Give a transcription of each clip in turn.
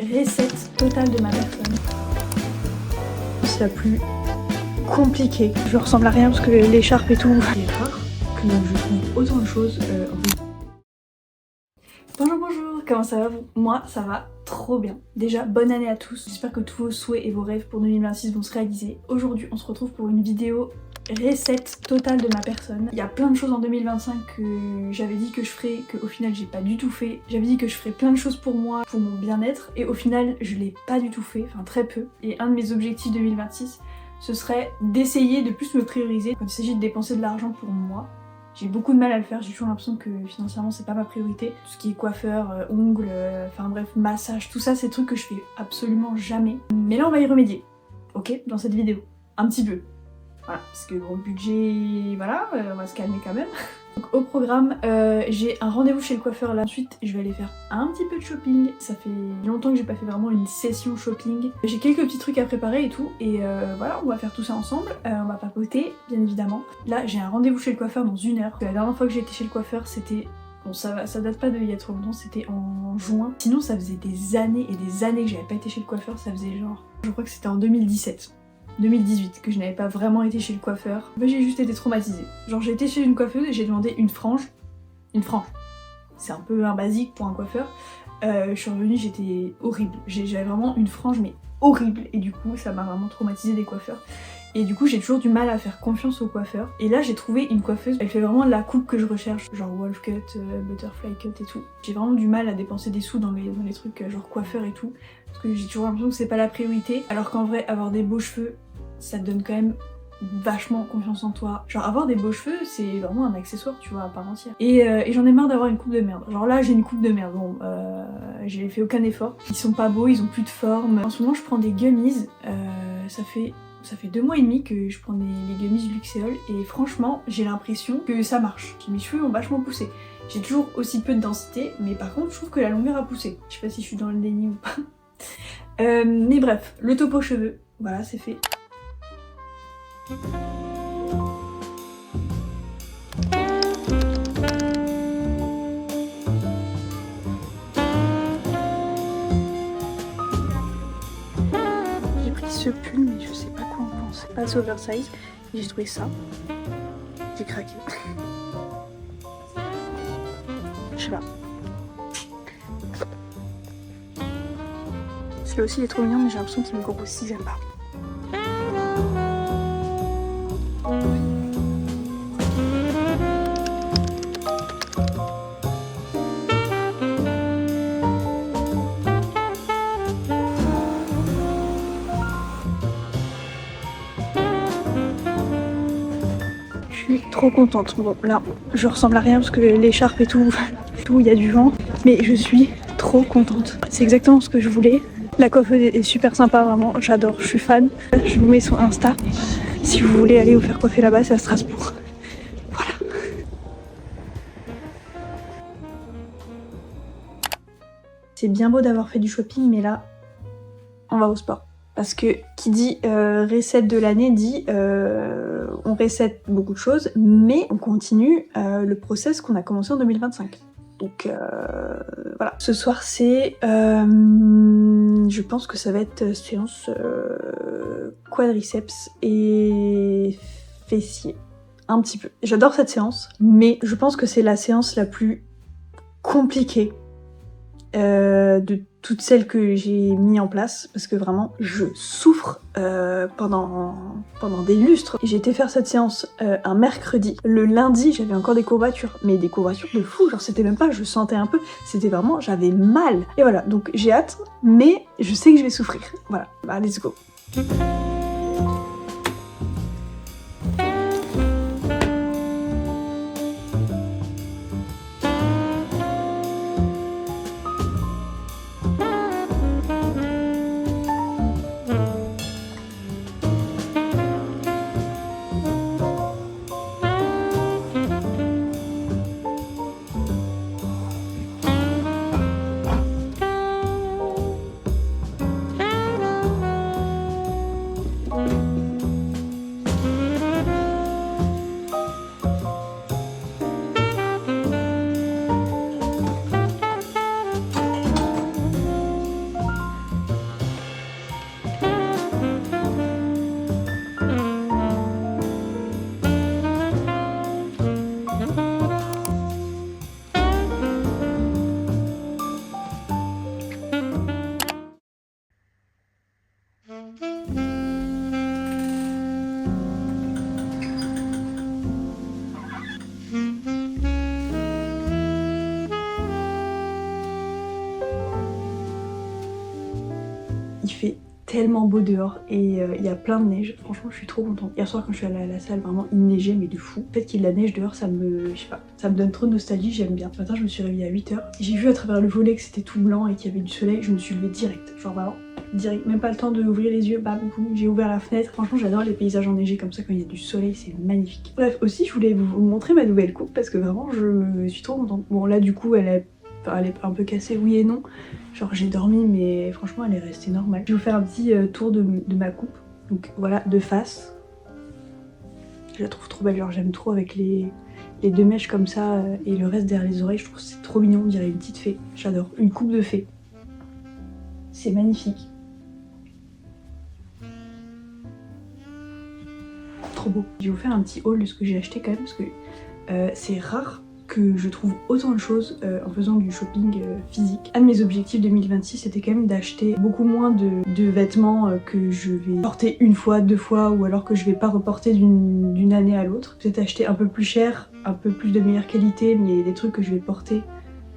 Recette totale de ma personne. C'est la plus compliquée. Je ressemble à rien parce que l'écharpe et tout. C'est rare que je trouve autant de choses. Bonjour, comment ça va vous? Moi ça va trop bien. Déjà bonne année à tous. J'espère que tous vos souhaits et vos rêves pour 2026 vont se réaliser. Aujourd'hui on se retrouve pour une vidéo recette totale de ma personne. Il y a plein de choses en 2025 que j'avais dit que je ferais, que au final j'ai pas du tout fait. J'avais dit que je ferais plein de choses pour moi, pour mon bien-être, et au final je l'ai pas du tout fait, enfin très peu. Et un de mes objectifs 2026, ce serait d'essayer de plus me prioriser quand il s'agit de dépenser de l'argent pour moi. J'ai beaucoup de mal à le faire, j'ai toujours l'impression que financièrement c'est pas ma priorité. Tout ce qui est coiffeur, ongles, enfin bref, massage, tout ça c'est des trucs que je fais absolument jamais. Mais là on va y remédier, ok, dans cette vidéo, un petit peu. Voilà, parce que bon, budget, voilà, on va se calmer quand même. Donc au programme, j'ai un rendez-vous chez le coiffeur là. Ensuite, je vais aller faire un petit peu de shopping. Ça fait longtemps que j'ai pas fait vraiment une session shopping. J'ai quelques petits trucs à préparer et tout. Et voilà, on va faire tout ça ensemble. On va papoter, bien évidemment. Là, j'ai un rendez-vous chez le coiffeur dans 1 heure. La dernière fois que j'ai été chez le coiffeur, c'était... Bon, ça date pas d'il y a trop longtemps, c'était en juin. Sinon, ça faisait des années et des années que j'avais pas été chez le coiffeur. Ça faisait genre... Je crois que c'était en 2017. 2018 que je n'avais pas vraiment été chez le coiffeur. Bah, j'ai juste été traumatisée. Genre j'ai été chez une coiffeuse et j'ai demandé une frange. Une frange. C'est un peu un basique pour un coiffeur. Je suis revenue, j'étais horrible. J'avais vraiment une frange mais horrible et du coup ça m'a vraiment traumatisée des coiffeurs. Et du coup j'ai toujours du mal à faire confiance aux coiffeurs. Et là j'ai trouvé une coiffeuse, elle fait vraiment la coupe que je recherche, genre wolf cut, butterfly cut et tout. J'ai vraiment du mal à dépenser des sous dans les trucs genre coiffeur et tout. Parce que j'ai toujours l'impression que c'est pas la priorité. Alors qu'en vrai avoir des beaux cheveux, ça te donne quand même vachement confiance en toi. Genre avoir des beaux cheveux, c'est vraiment un accessoire, tu vois, à part entière. Et j'en ai marre d'avoir une coupe de merde. Genre là, j'ai une coupe de merde. Bon, j'ai fait aucun effort. Ils sont pas beaux, ils ont plus de forme. En ce moment, je prends des gummies. Ça fait 2 mois et demi que je prends les gummies Luxéol et franchement, j'ai l'impression que ça marche. Mes cheveux ont vachement poussé. J'ai toujours aussi peu de densité, mais par contre, je trouve que la longueur a poussé. Je sais pas si je suis dans le déni ou pas. Mais bref, le topo cheveux, voilà, c'est fait. J'ai pris ce pull mais je sais pas quoi en penser. Pas assez oversize et j'ai trouvé ça. J'ai craqué. Je sais pas. Celui-là aussi il est trop mignon mais j'ai l'impression qu'il me grossit, j'aime pas. Je suis trop contente. Bon là, je ressemble à rien parce que l'écharpe et tout, il y a du vent. Mais je suis trop contente. C'est exactement ce que je voulais. La coiffeuse est super sympa, vraiment, j'adore, je suis fan. Je vous mets son Insta si vous voulez aller vous faire coiffer là-bas, c'est à Strasbourg. Voilà. C'est bien beau d'avoir fait du shopping, mais là, on va au sport. Parce que qui dit recette de l'année dit on recette beaucoup de choses, mais on continue le process qu'on a commencé en 2025. Donc voilà. Ce soir c'est... je pense que ça va être séance quadriceps et fessiers. Un petit peu. J'adore cette séance, mais je pense que c'est la séance la plus compliquée de toutes celles que j'ai mis en place, parce que vraiment je souffre pendant des lustres. J'ai été faire cette séance un mercredi. Le lundi j'avais encore des courbatures, mais des courbatures de fou, genre c'était même pas je sentais un peu, c'était vraiment j'avais mal. Et voilà, donc j'ai hâte, mais je sais que je vais souffrir. Voilà, bah let's go. Il fait tellement beau dehors et il y a plein de neige. Franchement, je suis trop contente. Hier soir, quand je suis allée à la salle, vraiment, il neigeait, mais de fou. Le fait qu'il y ait de la neige dehors, je sais pas, ça me donne trop de nostalgie, j'aime bien. Ce matin, je me suis réveillée à 8h. J'ai vu à travers le volet que c'était tout blanc et qu'il y avait du soleil. Je me suis levée direct. Genre vraiment, direct. Même pas le temps d'ouvrir les yeux, bam, boum, j'ai ouvert la fenêtre. Franchement, j'adore les paysages enneigés comme ça quand il y a du soleil, c'est magnifique. Bref, aussi, je voulais vous montrer ma nouvelle coupe parce que vraiment, je suis trop contente. Bon, là, du coup, elle est un peu cassée, oui et non. Genre j'ai dormi mais franchement elle est restée normale. Je vais vous faire un petit tour de ma coupe. Donc voilà, de face. Je la trouve trop belle, genre j'aime trop avec les deux mèches comme ça et le reste derrière les oreilles. Je trouve que c'est trop mignon, on dirait une petite fée. J'adore, une coupe de fée. C'est magnifique. Trop beau. Je vais vous faire un petit haul de ce que j'ai acheté quand même parce que c'est rare que je trouve autant de choses en faisant du shopping physique. Un de mes objectifs 2026 c'était quand même d'acheter beaucoup moins de vêtements que je vais porter une fois, deux fois ou alors que je vais pas reporter d'une année à l'autre. Peut-être acheter un peu plus cher, un peu plus de meilleure qualité mais des trucs que je vais porter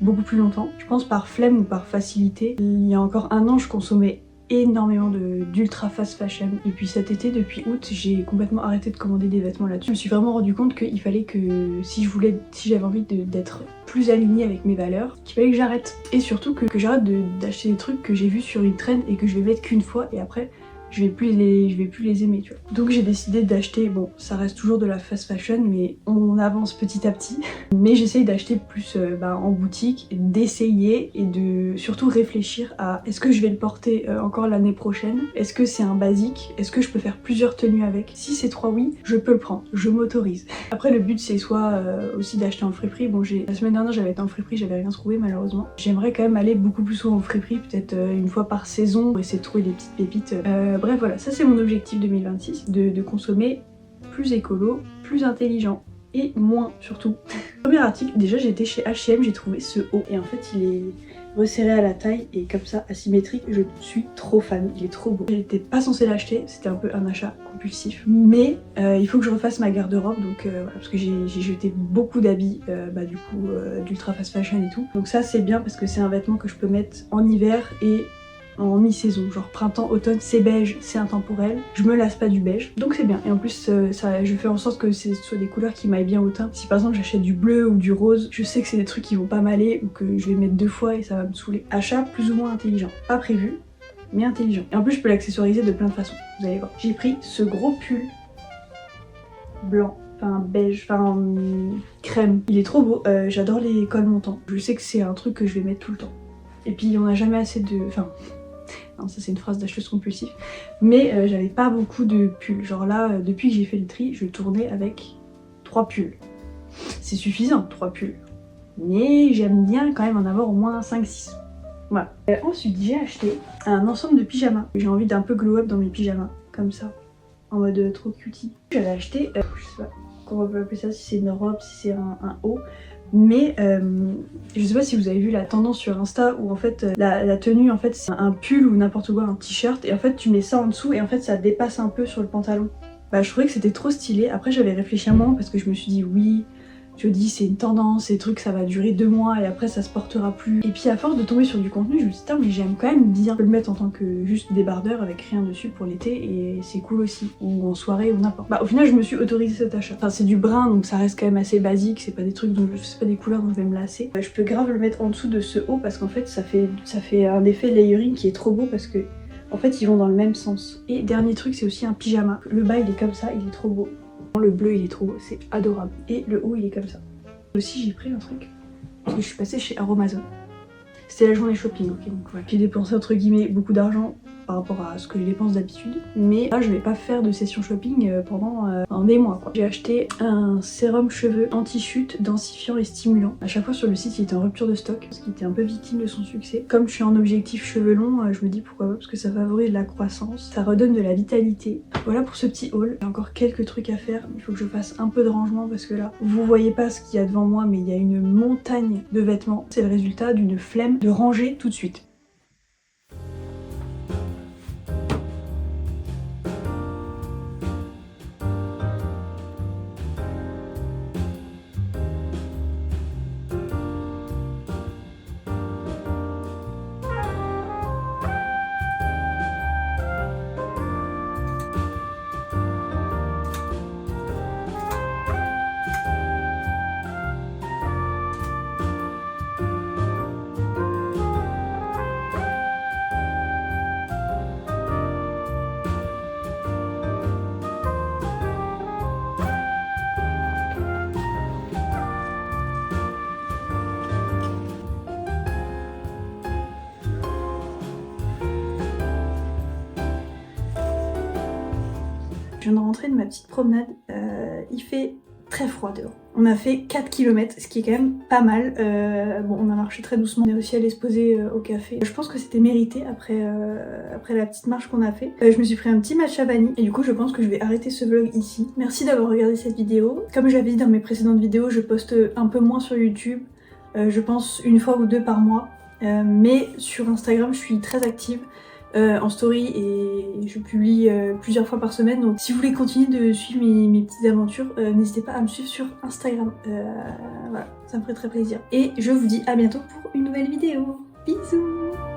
beaucoup plus longtemps. Je pense par flemme ou par facilité. Il y a encore un an je consommais énormément d'ultra fast fashion et puis cet été depuis août j'ai complètement arrêté de commander des vêtements là-dessus. Je me suis vraiment rendu compte qu'il fallait que si j'avais envie d'être plus alignée avec mes valeurs, qu'il fallait que j'arrête et surtout que j'arrête d'acheter des trucs que j'ai vus sur une trend et que je vais mettre qu'une fois et après je vais plus les aimer, tu vois. Donc j'ai décidé d'acheter, bon ça reste toujours de la fast fashion mais on avance petit à petit, mais j'essaye d'acheter plus en boutique, d'essayer et de surtout réfléchir à est-ce que je vais le porter encore l'année prochaine, est-ce que c'est un basique, est-ce que je peux faire plusieurs tenues avec. Si c'est 3 oui, je peux le prendre, je m'autorise. Après le but c'est soit aussi d'acheter en friperie, bon la semaine dernière j'avais été en friperie, j'avais rien trouvé malheureusement. J'aimerais quand même aller beaucoup plus souvent en friperie, peut-être une fois par saison pour essayer de trouver des petites pépites. Bref voilà, ça c'est mon objectif 2026, de consommer plus écolo, plus intelligent et moins surtout. Premier article, déjà j'ai été chez H&M, j'ai trouvé ce haut et en fait il est resserré à la taille et comme ça asymétrique, je suis trop fan, il est trop beau. J'étais pas censée l'acheter, c'était un peu un achat compulsif, mais il faut que je refasse ma garde-robe donc voilà, parce que j'ai jeté beaucoup d'habits du coup d'ultra fast fashion et tout. Donc ça c'est bien parce que c'est un vêtement que je peux mettre en hiver et en mi-saison, genre printemps, automne, c'est beige, c'est intemporel, je me lasse pas du beige, donc c'est bien. Et en plus, je fais en sorte que ce soit des couleurs qui m'aillent bien au teint. Si par exemple j'achète du bleu ou du rose, je sais que c'est des trucs qui vont pas m'aller ou que je vais mettre 2 fois et ça va me saouler. Achat plus ou moins intelligent, pas prévu, mais intelligent. Et en plus je peux l'accessoriser de plein de façons, vous allez voir. J'ai pris ce gros pull blanc, enfin beige, enfin crème. Il est trop beau, j'adore les cols montants. Je sais que c'est un truc que je vais mettre tout le temps. Et puis on a jamais assez de... Enfin... Non, ça c'est une phrase d'acheteuse compulsive. Mais j'avais pas beaucoup de pulls. Genre là, depuis que j'ai fait le tri, je tournais avec 3 pulls. C'est suffisant, 3 pulls. Mais j'aime bien quand même en avoir au moins 5-6. Voilà. Ensuite, j'ai acheté un ensemble de pyjamas. J'ai envie d'un peu glow up dans mes pyjamas, comme ça. En mode trop cutie. J'avais acheté, je sais pas comment on peut appeler ça, si c'est une robe, si c'est un haut. Mais je sais pas si vous avez vu la tendance sur Insta où en fait la tenue en fait c'est un pull ou n'importe quoi, un t-shirt et en fait tu mets ça en dessous et en fait ça dépasse un peu sur le pantalon. Bah je trouvais que c'était trop stylé. Après j'avais réfléchi un moment parce que je me suis dit oui, je dis c'est une tendance, ces trucs ça va durer 2 mois et après ça se portera plus. Et puis à force de tomber sur du contenu, je me suis dit putain mais j'aime quand même bien. Je peux le mettre en tant que juste débardeur avec rien dessus pour l'été et c'est cool aussi. Ou en soirée ou n'importe. Bah au final je me suis autorisé cet achat. Enfin c'est du brun donc ça reste quand même assez basique, c'est pas des trucs dont c'est pas des couleurs dont je vais me lasser. Je peux grave le mettre en dessous de ce haut parce qu'en fait ça fait un effet layering qui est trop beau parce que en fait ils vont dans le même sens. Et dernier truc c'est aussi un pyjama. Le bas il est comme ça, il est trop beau. Le bleu il est trop beau, c'est adorable. Et le haut il est comme ça. Aussi j'ai pris un truc, parce que je suis passée chez Aromazone. C'était la journée shopping, ok, donc voilà. J'ai dépensé entre guillemets beaucoup d'argent par rapport à ce que je dépense d'habitude. Mais là je vais pas faire de session shopping pendant des mois quoi. J'ai acheté un sérum cheveux anti-chute, densifiant et stimulant. À chaque fois sur le site il était en rupture de stock, parce qu'il était un peu victime de son succès. Comme je suis en objectif cheveux longs, je me dis pourquoi pas, parce que ça favorise la croissance, ça redonne de la vitalité. Voilà pour ce petit haul. Il y a encore quelques trucs à faire, il faut que je fasse un peu de rangement parce que là, vous voyez pas ce qu'il y a devant moi, mais il y a une montagne de vêtements. C'est le résultat d'une flemme de ranger tout de suite. Je viens de rentrer de ma petite promenade, il fait très froid dehors. On a fait 4 km, ce qui est quand même pas mal. Bon, on a marché très doucement, on est aussi allé se poser au café. Je pense que c'était mérité après la petite marche qu'on a fait. Je me suis pris un petit matcha vanille et du coup je pense que je vais arrêter ce vlog ici. Merci d'avoir regardé cette vidéo. Comme j'avais dit dans mes précédentes vidéos, je poste un peu moins sur YouTube. Je pense une fois ou deux par mois. Mais sur Instagram, je suis très active. En story et je publie plusieurs fois par semaine, donc si vous voulez continuer de suivre mes petites aventures, n'hésitez pas à me suivre sur Instagram, voilà, ça me ferait très plaisir. Et je vous dis à bientôt pour une nouvelle vidéo, bisous.